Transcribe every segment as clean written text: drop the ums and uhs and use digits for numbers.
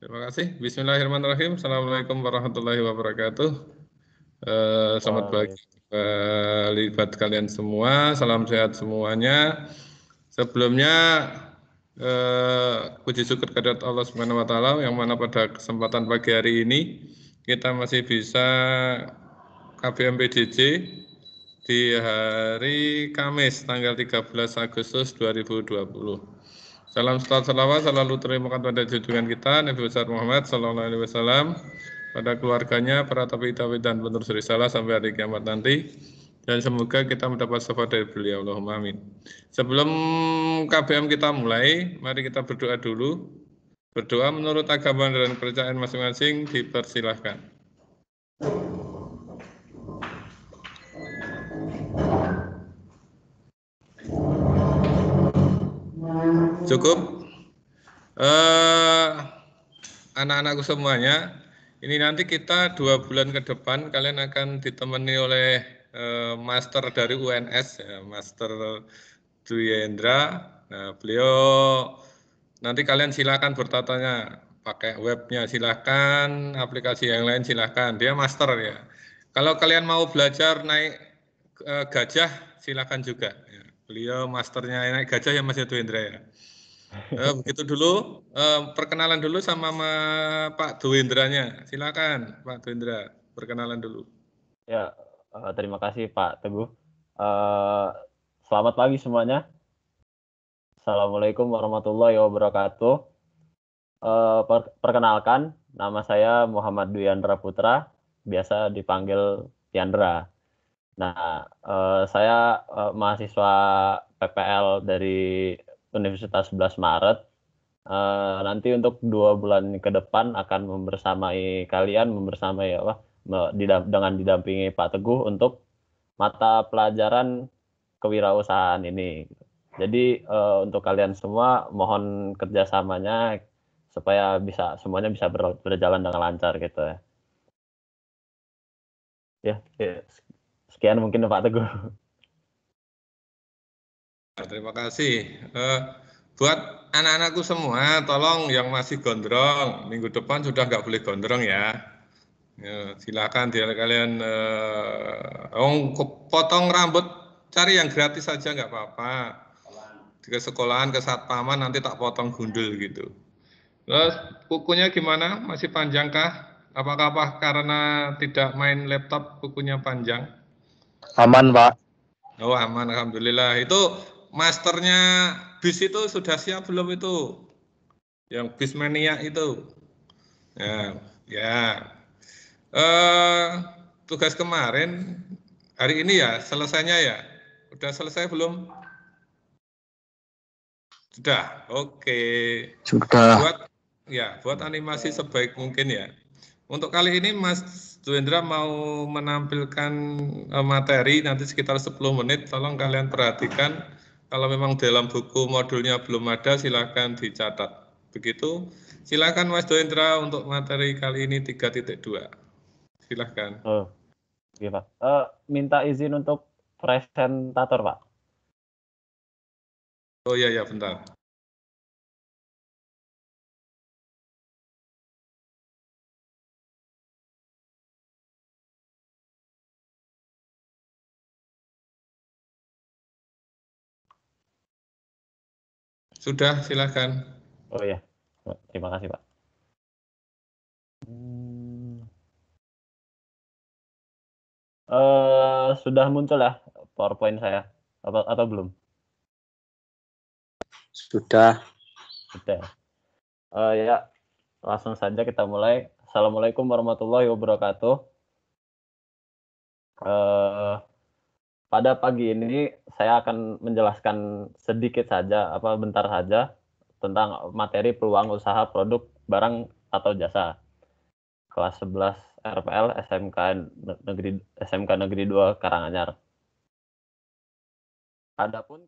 Terima kasih. Bismillahirrahmanirrahim. Assalamualaikum warahmatullahi wabarakatuh. Selamat pagi buat kalian semua. Salam sehat semuanya. Sebelumnya puji syukur kehadirat Allah Subhanahu wa taala yang mana pada kesempatan pagi hari ini kita masih bisa KBMPDJ di hari Kamis tanggal 13 Agustus 2020. Salam salawat selalu terimakan pada junjungan kita Nabi besar Muhammad sallallahu alaihi wasallam, pada keluarganya, para tabi'in dan penerus risalah sampai hari kiamat nanti, dan semoga kita mendapat syafaat dari beliau. Allahumma amin. Sebelum KBM kita mulai, mari kita berdoa dulu. Berdoa menurut agama dan kepercayaan masing-masing, dipersilahkan. Cukup? Anak-anakku semuanya, ini nanti kita 2 bulan ke depan kalian akan ditemani oleh master dari UNS, ya, Master Duyendra. Nah, beliau nanti kalian silakan bertatanya pakai webnya, silakan, aplikasi yang lain silakan. Dia master ya. Kalau kalian mau belajar naik gajah, silakan juga. Ya. Beliau masternya naik gajah ya Mas Duyendra ya. Begitu dulu, perkenalan dulu sama Pak Duendranya. Silakan Pak Duendra, perkenalan dulu. Ya, terima kasih Pak Teguh. Selamat pagi semuanya. Assalamualaikum warahmatullahi wabarakatuh. Perkenalkan, nama saya Muhammad Duyandra Putra, biasa dipanggil Tiandra. Nah, saya mahasiswa PPL dari Universitas 11 Maret. Nanti untuk 2 bulan ke depan akan membersamai dengan didampingi Pak Teguh untuk mata pelajaran kewirausahaan ini. Jadi untuk kalian semua mohon kerjasamanya supaya semuanya bisa berjalan dengan lancar gitu ya. Ya, sekian mungkin Pak Teguh. Terima kasih. Buat anak-anakku semua, tolong yang masih gondrong, minggu depan sudah nggak boleh gondrong ya. Silakan kalian potong rambut, cari yang gratis saja nggak apa-apa. Ke sekolahan, ke satpaman nanti tak potong gundul gitu. Terus kukunya gimana? Masih panjangkah? Apakah karena tidak main laptop kukunya panjang? Aman, Pak. Oh aman, alhamdulillah. Itu masternya bis itu sudah siap belum itu? Yang bis mania itu? Ya. Tugas kemarin hari ini ya selesainya ya? Udah selesai belum? Sudah. Oke. Sudah. Buat animasi sebaik mungkin ya. Untuk kali ini Mas Duendra mau menampilkan materi nanti sekitar 10 menit. Tolong kalian perhatikan. Kalau memang dalam buku modulnya belum ada, silakan dicatat. Begitu. Silakan Mas Duendra untuk materi kali ini 3.2. Silakan. Oh, oke Pak. Minta izin untuk presentator Pak. Oh iya, bentar. Sudah, silakan. Oh iya, terima kasih Pak. Sudah muncul ya PowerPoint saya atau belum? Sudah. Ya, langsung saja kita mulai. Assalamualaikum warahmatullahi wabarakatuh. Pada pagi ini saya akan menjelaskan sedikit saja, bentar saja tentang materi peluang usaha produk barang atau jasa. Kelas 11 RPL SMK Negeri 2 Karanganyar. Adapun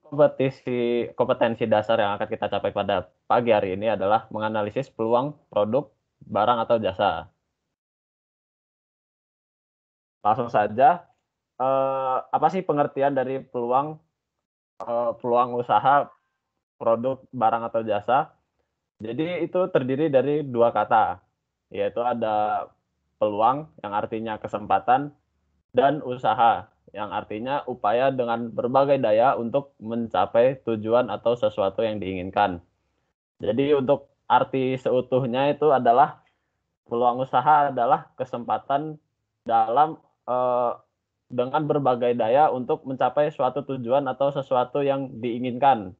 kompetensi dasar yang akan kita capai pada pagi hari ini adalah menganalisis peluang produk, barang atau jasa. Langsung saja, apa sih pengertian dari peluang usaha, produk, barang atau jasa? Jadi itu terdiri dari dua kata, yaitu ada peluang yang artinya kesempatan dan usaha yang artinya upaya dengan berbagai daya untuk mencapai tujuan atau sesuatu yang diinginkan. Jadi untuk arti seutuhnya itu adalah peluang usaha adalah kesempatan dalam, dengan berbagai daya untuk mencapai suatu tujuan atau sesuatu yang diinginkan.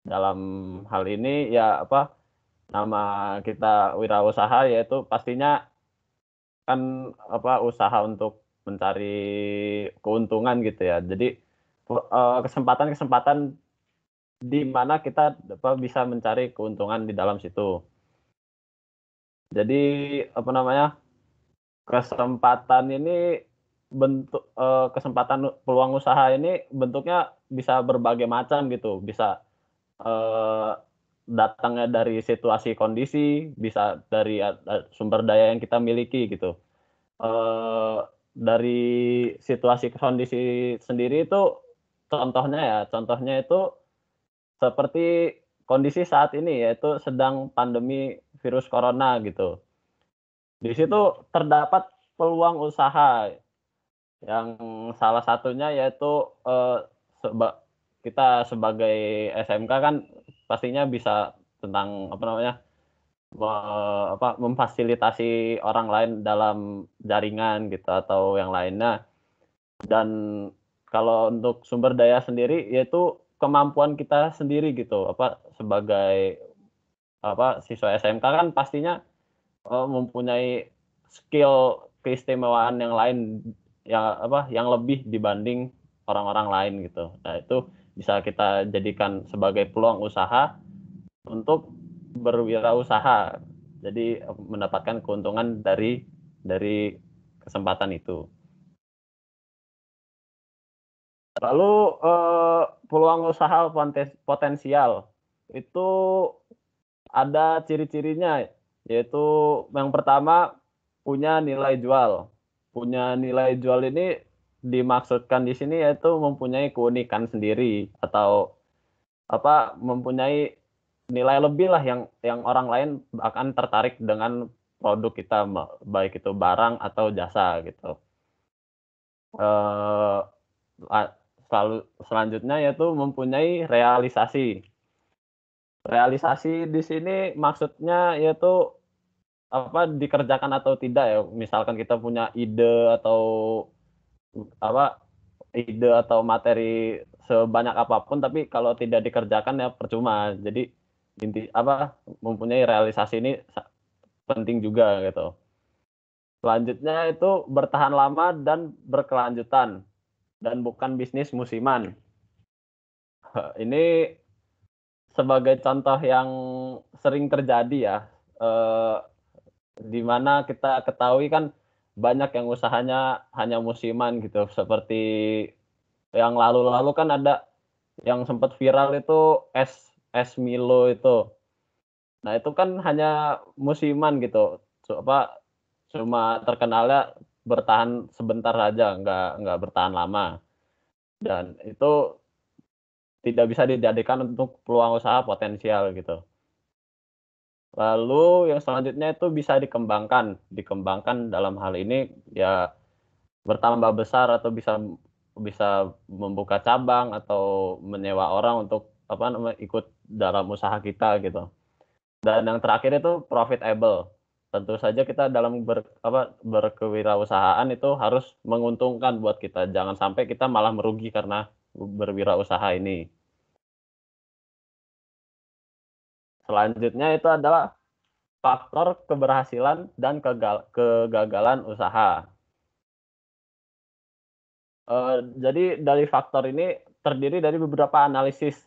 Dalam hal ini ya apa, nama kita wirausaha yaitu pastinya kan apa, usaha untuk mencari keuntungan gitu ya. Jadi, kesempatan-kesempatan di mana kita apa, bisa mencari keuntungan di dalam situ. Jadi apa namanya, kesempatan ini kesempatan peluang usaha ini bentuknya bisa berbagai macam gitu, bisa, eee, datangnya dari situasi kondisi, bisa dari sumber daya yang kita miliki gitu. Eee, dari situasi kondisi sendiri itu contohnya itu seperti kondisi saat ini, yaitu sedang pandemi virus corona gitu. Di situ terdapat peluang usaha yang salah satunya yaitu, seba kita sebagai SMK kan pastinya bisa tentang apa namanya, memfasilitasi orang lain dalam jaringan gitu atau yang lainnya. Dan kalau untuk sumber daya sendiri yaitu kemampuan kita sendiri gitu, apa, sebagai apa, siswa SMK kan pastinya, mempunyai skill keistimewaan yang lain, yang apa, yang lebih dibanding orang-orang lain gitu. Nah itu bisa kita jadikan sebagai peluang usaha untuk berwirausaha. Jadi, mendapatkan keuntungan dari kesempatan itu. Lalu, peluang usaha potensial, itu ada ciri-cirinya, yaitu yang pertama, punya nilai jual. Punya nilai jual ini dimaksudkan di sini yaitu mempunyai keunikan sendiri atau apa, mempunyai nilai lebih lah yang orang lain akan tertarik dengan produk kita, baik itu barang atau jasa gitu. Eee, la selanjutnya yaitu mempunyai realisasi. Realisasi di sini maksudnya yaitu apa, dikerjakan atau tidak ya, misalkan kita punya ide atau apa, ide atau materi sebanyak apapun tapi kalau tidak dikerjakan ya percuma. Jadi mempunyai realisasi ini penting juga gitu. Selanjutnya itu bertahan lama dan berkelanjutan dan bukan bisnis musiman. Ini sebagai contoh yang sering terjadi ya, eee, di mana kita ketahui kan banyak yang usahanya hanya musiman gitu, seperti yang lalu-lalu kan ada yang sempat viral itu es es Milo itu. Nah, itu kan hanya musiman gitu, cuma terkenalnya bertahan sebentar saja, nggak bertahan lama, dan itu tidak bisa dijadikan untuk peluang usaha potensial gitu. Lalu yang selanjutnya itu bisa dikembangkan, dikembangkan dalam hal ini ya bertambah besar atau bisa bisa membuka cabang atau menyewa orang untuk apa namanya, ikut dalam usaha kita gitu. Dan yang terakhir itu profitable. Tentu saja kita dalam berkewirausahaan itu harus menguntungkan buat kita, jangan sampai kita malah merugi karena berwirausaha ini. Selanjutnya itu adalah faktor keberhasilan dan kegagalan usaha. Jadi dari faktor ini terdiri dari beberapa analisis.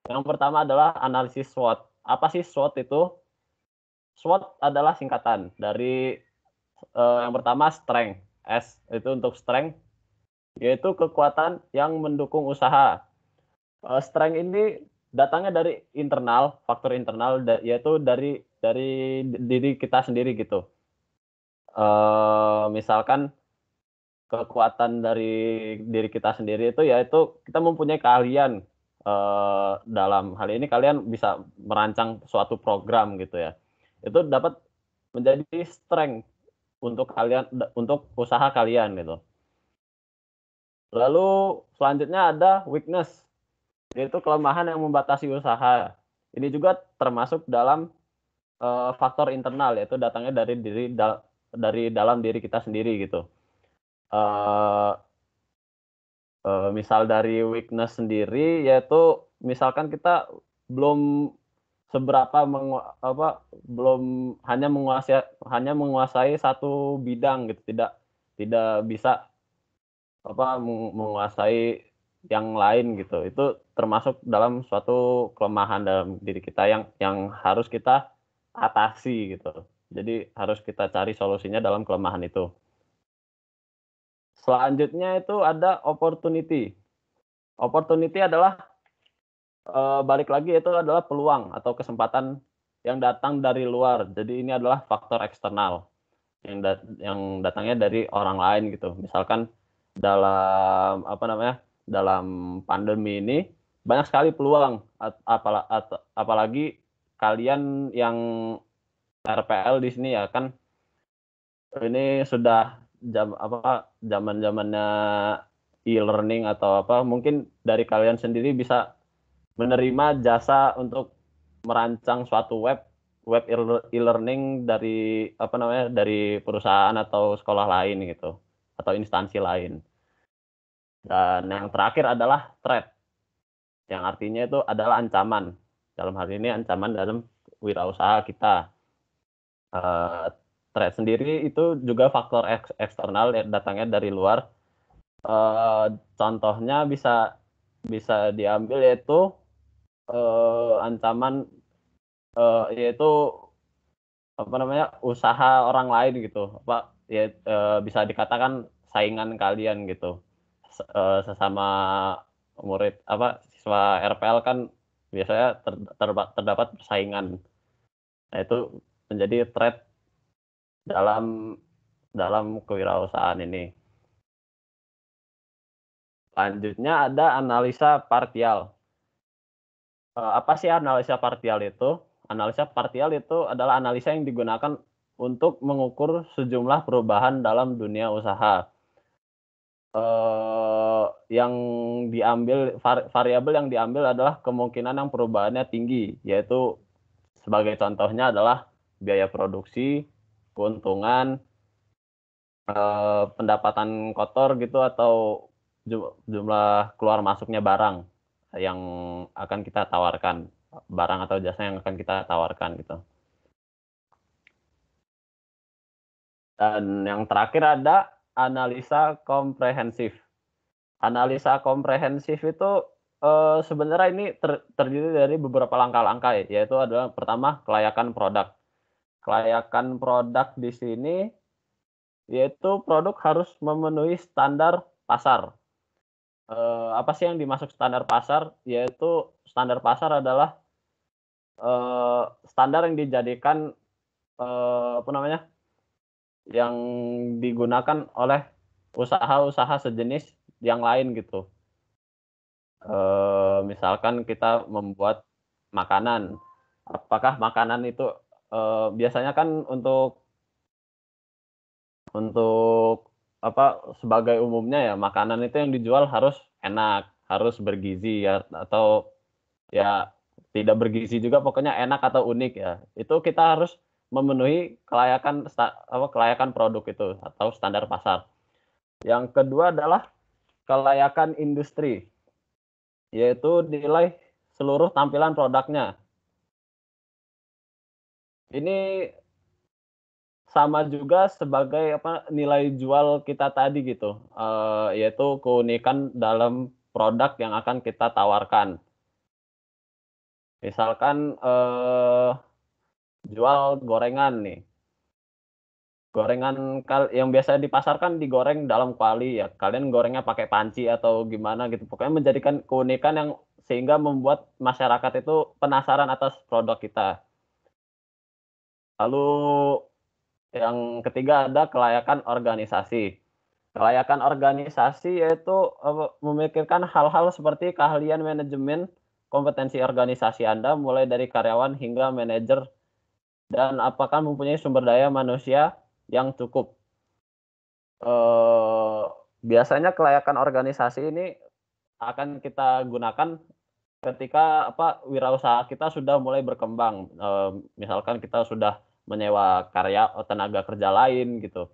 Yang pertama adalah analisis SWOT. Apa sih SWOT itu? SWOT adalah singkatan dari, yang pertama strength, S itu untuk strength, yaitu kekuatan yang mendukung usaha. Strength ini datangnya dari internal, faktor internal yaitu dari diri kita sendiri gitu. Misalkan kekuatan dari diri kita sendiri itu yaitu kita mempunyai keahlian dalam hal ini kalian bisa merancang suatu program gitu ya. Itu dapat menjadi strength untuk kalian, untuk usaha kalian gitu. Lalu selanjutnya ada weakness, yaitu kelemahan yang membatasi usaha. Ini juga termasuk dalam faktor internal, yaitu datangnya dari dalam diri kita sendiri gitu. Misal dari weakness sendiri, yaitu misalkan kita belum seberapa belum hanya menguasai satu bidang gitu, tidak bisa menguasai yang lain gitu. Itu termasuk dalam suatu kelemahan dalam diri kita yang harus kita atasi gitu. Jadi harus kita cari solusinya dalam kelemahan itu. Selanjutnya itu ada opportunity. Opportunity adalah balik lagi, itu adalah peluang atau kesempatan yang datang dari luar. Jadi ini adalah faktor eksternal yang datangnya dari orang lain gitu. Misalkan dalam dalam pandemi ini banyak sekali peluang, apalagi kalian yang RPL di sini ya kan, ini sudah zaman-zamannya e-learning atau mungkin dari kalian sendiri bisa menerima jasa untuk merancang suatu web e-learning dari dari perusahaan atau sekolah lain gitu, atau instansi lain. Dan yang terakhir adalah threat, yang artinya itu adalah ancaman. Dalam hal ini ancaman dalam wirausaha kita. Threat sendiri itu juga faktor eksternal yang datangnya dari luar. Contohnya bisa diambil yaitu ancaman yaitu usaha orang lain gitu, bisa dikatakan saingan kalian gitu. Sesama murid siswa RPL kan biasanya terdapat persaingan. Nah, itu menjadi threat dalam kewirausahaan ini. Selanjutnya ada analisa parsial. Apa sih analisa parsial itu? Analisa parsial itu adalah analisa yang digunakan untuk mengukur sejumlah perubahan dalam dunia usaha. Yang diambil variabel yang diambil adalah kemungkinan yang perubahannya tinggi, yaitu sebagai contohnya adalah biaya produksi, keuntungan, pendapatan kotor gitu, atau jumlah keluar masuknya barang yang akan kita tawarkan, barang atau jasa yang akan kita tawarkan gitu. Dan yang terakhir ada analisa komprehensif. Analisa komprehensif itu sebenarnya ini terdiri dari beberapa langkah-langkah, yaitu adalah pertama kelayakan produk. Kelayakan produk di sini yaitu produk harus memenuhi standar pasar. Apa sih yang dimaksud standar pasar? Yaitu standar pasar adalah standar yang dijadikan yang digunakan oleh usaha-usaha sejenis yang lain gitu. Misalkan kita membuat makanan, apakah makanan itu biasanya kan untuk sebagai umumnya ya, makanan itu yang dijual harus enak, harus bergizi ya, atau ya tidak bergizi juga, pokoknya enak atau unik ya. Itu kita harus memenuhi kelayakan produk itu atau standar pasar. Yang kedua adalah kelayakan industri, yaitu nilai seluruh tampilan produknya. Ini sama juga sebagai nilai jual kita tadi gitu, yaitu keunikan dalam produk yang akan kita tawarkan. Misalkan jual gorengan nih. Gorengan yang biasa dipasarkan digoreng dalam kuali ya. Kalian gorengnya pakai panci atau gimana gitu. Pokoknya menjadikan keunikan yang sehingga membuat masyarakat itu penasaran atas produk kita. Lalu yang ketiga ada kelayakan organisasi. Kelayakan organisasi yaitu memikirkan hal-hal seperti keahlian manajemen, kompetensi organisasi Anda mulai dari karyawan hingga manajer, dan apakah mempunyai sumber daya manusia yang cukup. Biasanya kelayakan organisasi ini akan kita gunakan ketika wirausaha kita sudah mulai berkembang. Misalkan kita sudah menyewa tenaga kerja lain gitu.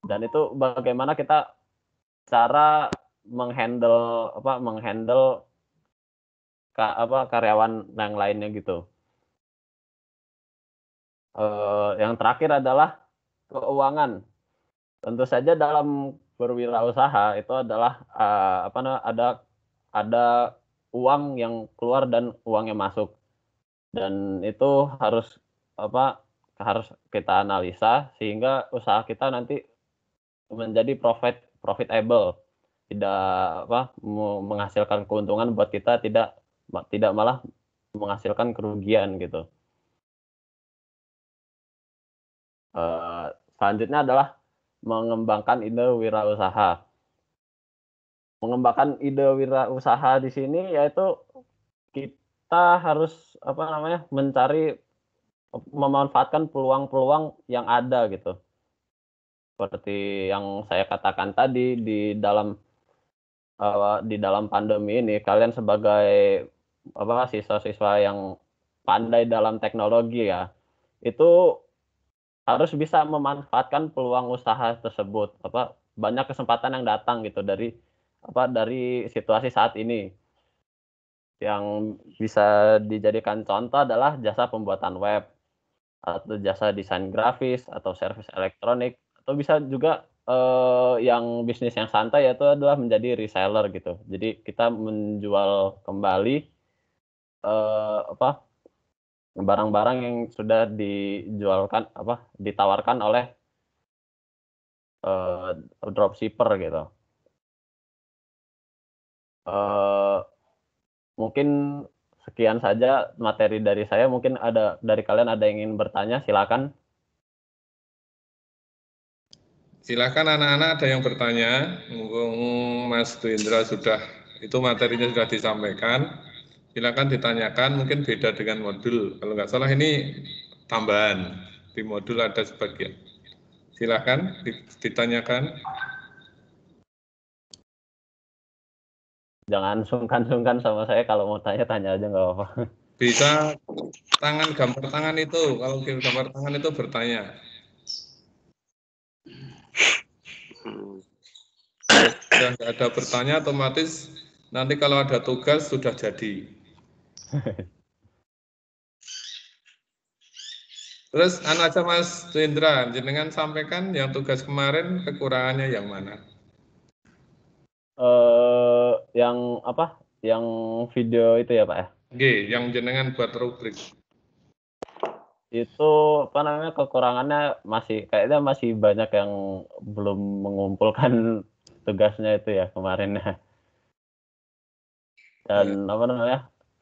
Dan itu bagaimana kita cara menghandle karyawan yang lainnya gitu. Yang terakhir adalah keuangan. Tentu saja dalam berwirausaha itu adalah ada uang yang keluar dan uang yang masuk, dan itu harus kita analisa sehingga usaha kita nanti menjadi profitable, tidak menghasilkan keuntungan buat kita, tidak malah menghasilkan kerugian gitu. Selanjutnya adalah mengembangkan ide wirausaha. Mengembangkan ide wirausaha di sini yaitu kita harus memanfaatkan peluang-peluang yang ada gitu. Seperti yang saya katakan tadi, di dalam pandemi ini kalian sebagai siswa-siswa yang pandai dalam teknologi ya, itu harus bisa memanfaatkan peluang usaha tersebut. Banyak kesempatan yang datang gitu dari situasi saat ini. Yang bisa dijadikan contoh adalah jasa pembuatan web, atau jasa desain grafis, atau servis elektronik, atau bisa juga yang bisnis yang santai yaitu adalah menjadi reseller gitu. Jadi kita menjual kembali barang-barang yang sudah ditawarkan oleh dropshipper gitu. Mungkin sekian saja materi dari saya. Mungkin ada dari kalian ada yang ingin bertanya, silakan. Silakan anak-anak, ada yang bertanya. Mumpung Mas Duindra itu materinya sudah disampaikan. Silakan ditanyakan, mungkin beda dengan modul. Kalau nggak salah ini tambahan, di modul ada sebagian. Silakan ditanyakan. Jangan sungkan-sungkan sama saya, kalau mau tanya aja nggak apa-apa. Bisa gambar tangan itu, kalau gambar tangan itu bertanya. Sudah nggak ada bertanya, otomatis nanti kalau ada tugas sudah jadi. Terus aja Mas Duindra, jenengan sampaikan yang tugas kemarin kekurangannya yang mana? Yang video itu ya Pak ya? Oke, yang jenengan buat rubrik. Itu kekurangannya kayaknya masih banyak yang belum mengumpulkan tugasnya itu ya kemarinnya. Dan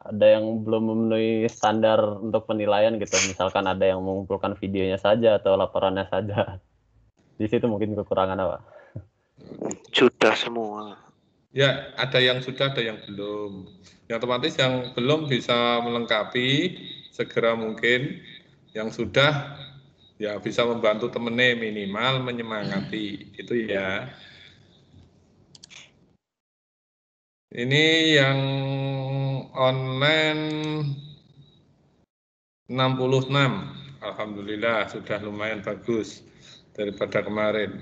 ada yang belum memenuhi standar untuk penilaian gitu. Misalkan ada yang mengumpulkan videonya saja atau laporannya saja. Di situ mungkin kekurangan apa? Sudah semua. Ya, ada yang sudah, ada yang belum. Yang otomatis yang belum bisa melengkapi segera mungkin. Yang sudah ya bisa membantu temennya, minimal menyemangati. Itu ya. Ini yang online 66. Alhamdulillah sudah lumayan bagus daripada kemarin.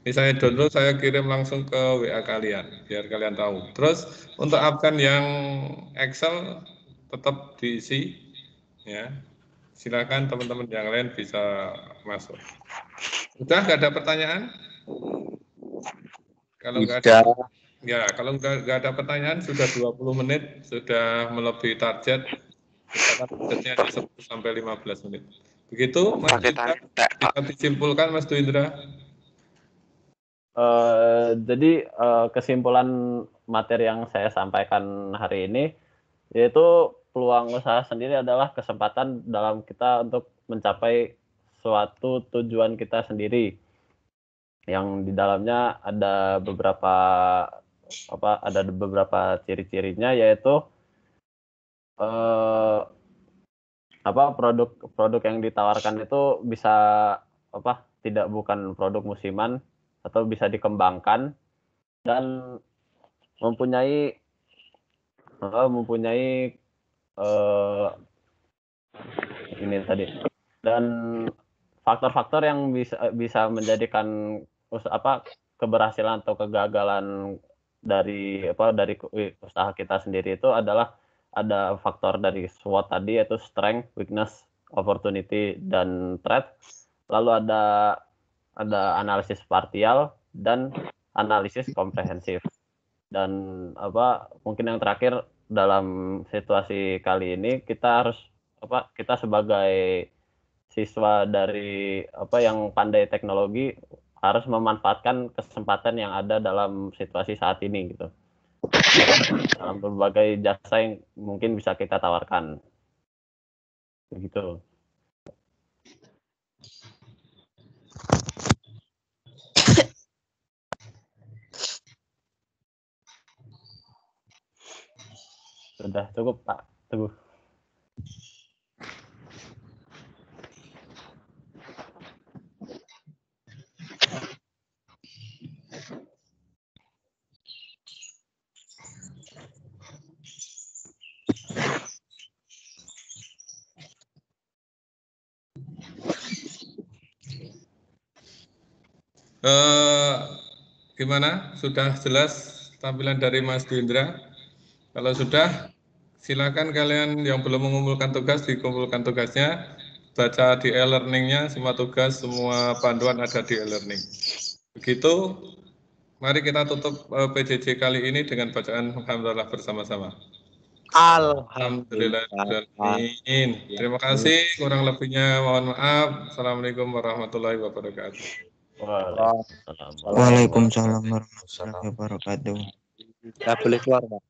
Ini saya download, saya kirim langsung ke WA kalian, biar kalian tahu. Terus untuk absen yang Excel tetap diisi, ya. Silakan teman-teman yang lain bisa masuk. Sudah nggak ada pertanyaan? Kalau nggak ada, ya kalau nggak ada pertanyaan, sudah 20 menit, sudah melebihi target. Kita targetnya 10 sampai 15 menit. Begitu, Mas Duindra, bisa disimpulkan, Mas Duindra? Jadi kesimpulan materi yang saya sampaikan hari ini yaitu peluang usaha sendiri adalah kesempatan dalam kita untuk mencapai suatu tujuan kita sendiri. yang di dalamnya ada beberapa ciri-cirinya, yaitu produk yang ditawarkan itu bisa bukan produk musiman atau bisa dikembangkan dan mempunyai ini tadi, dan faktor-faktor yang bisa menjadikan keberhasilan atau kegagalan dari usaha kita sendiri itu adalah ada faktor dari SWOT tadi, yaitu strength, weakness, opportunity, dan threat. Lalu ada analisis partial dan analisis komprehensif. Dan mungkin yang terakhir, dalam situasi kali ini kita sebagai siswa dari yang pandai teknologi harus memanfaatkan kesempatan yang ada dalam situasi saat ini gitu, dalam berbagai jasa yang mungkin bisa kita tawarkan begitu. Sudah cukup, Pak Teguh. Gimana? Sudah jelas tampilan dari Mas Dwindra? Kalau sudah, silakan kalian yang belum mengumpulkan tugas, dikumpulkan tugasnya, baca di e-learning-nya, semua tugas, semua panduan ada di e-learning. Begitu, mari kita tutup PJJ kali ini dengan bacaan alhamdulillah bersama-sama. Alhamdulillah. Terima kasih, kurang lebihnya mohon maaf. Assalamualaikum warahmatullahi wabarakatuh. Waalaikumsalam warahmatullahi wabarakatuh. Nggak boleh keluar, Pak.